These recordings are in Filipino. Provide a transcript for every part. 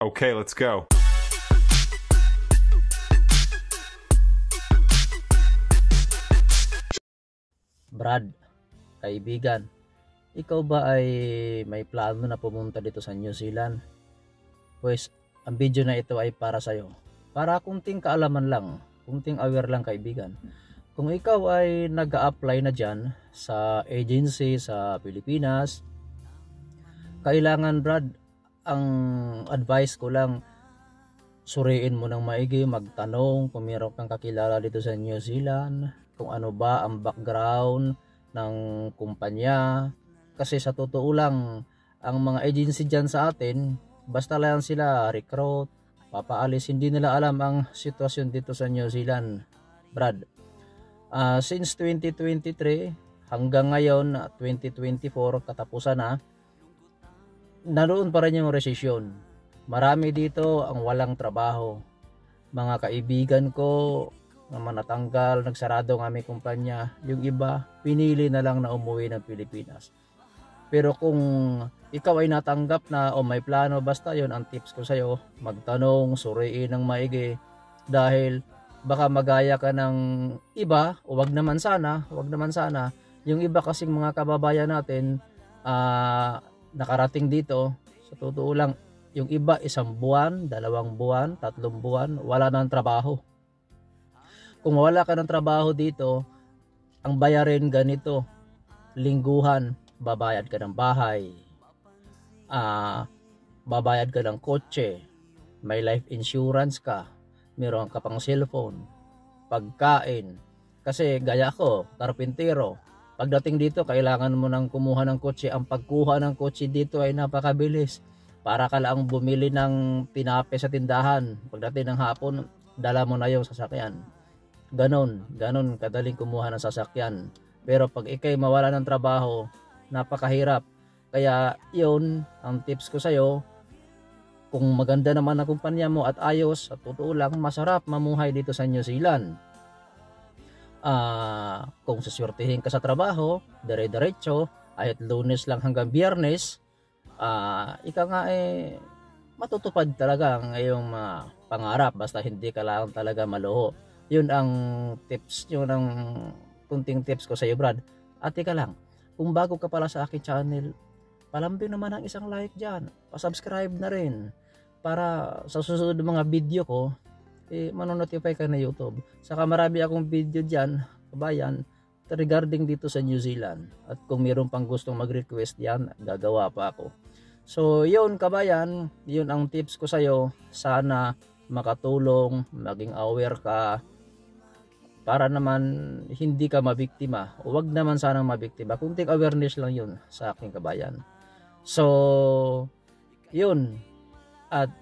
Okay, let's go. Brad, kaibigan, ikaw ba ay may plano na pumunta dito sa New Zealand? Pues, ang video na ito ay para sa'yo. Para kunting kaalaman lang, kunting aware lang kaibigan. Kung ikaw ay nag-a-apply na dyan sa agency sa Pilipinas, kailangan Brad, ang advice ko lang, suriin mo ng maigi, magtanong kung meron kang kakilala dito sa New Zealand, kung ano ba ang background ng kumpanya. Kasi sa totoo lang, ang mga agency dyan sa atin, basta lang sila recruit, papaalis, hindi nila alam ang sitwasyon dito sa New Zealand, Brad. Since 2023 hanggang ngayon 2024 katapusan na, naroon pa rin yung resesyon. Marami dito ang walang trabaho. Mga kaibigan ko naman natanggal, nagsarado ng aming kumpanya. Yung iba, pinili na lang na umuwi ng Pilipinas. Pero kung ikaw ay natanggap na o may plano, basta yon ang tips ko sa'yo. Magtanong, suriin ng maigi. Dahil baka magaya ka ng iba, o wag naman sana. Yung iba kasing mga kababayan natin, nakarating dito, sa totoo lang, yung iba 1 buwan, 2 buwan, 3 buwan, wala nang trabaho. Kung wala ka ng trabaho dito, ang bayarin ganito, lingguhan, babayad ka ng bahay, babayad ka ng kotse, may life insurance ka, meron ka pang cellphone, pagkain. Kasi gaya ko, karpintero, pagdating dito kailangan mo nang kumuha ng kotse. Ang pagkuha ng kotse dito ay napakabilis. Para ka lang bumili ng tinape sa tindahan, pagdating ng hapon, dala mo na yung sasakyan. Ganon kadaling kumuha ng sasakyan. Pero pag ikay mawala ng trabaho, napakahirap. Kaya yun ang tips ko sa'yo. Kung maganda naman ang kumpanya mo at ayos, sa totoo lang, masarap mamuhay dito sa New Zealand. Kung suswertihin ka sa trabaho, dire-diretso, kahit Lunes lang hanggang Biyernes, ika nga matutupad talaga ang iyong pangarap, basta hindi ka lang talaga maluho. Yun ang tips, yun ang kunting tips ko sa iyo, Brad. At ika lang, kung bago ka pala sa akin channel, palambing naman ang isang like dyan, pasubscribe na rin para sa susunod mga video ko manonotify ka na YouTube. Saka marami akong video dyan, kabayan, regarding dito sa New Zealand. At kung mayroon pang gustong mag-request yan, gagawa pa ako. So, yun kabayan, yun ang tips ko sa'yo. Sana makatulong, maging aware ka, para naman hindi ka mabiktima. O wag naman sanang mabiktima. Kunting awareness lang yun sa aking kabayan. So, yun. At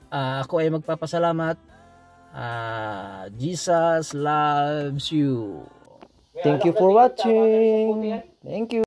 ako ay magpapasalamat. Jesus loves you. Thank you for watching. Thank you.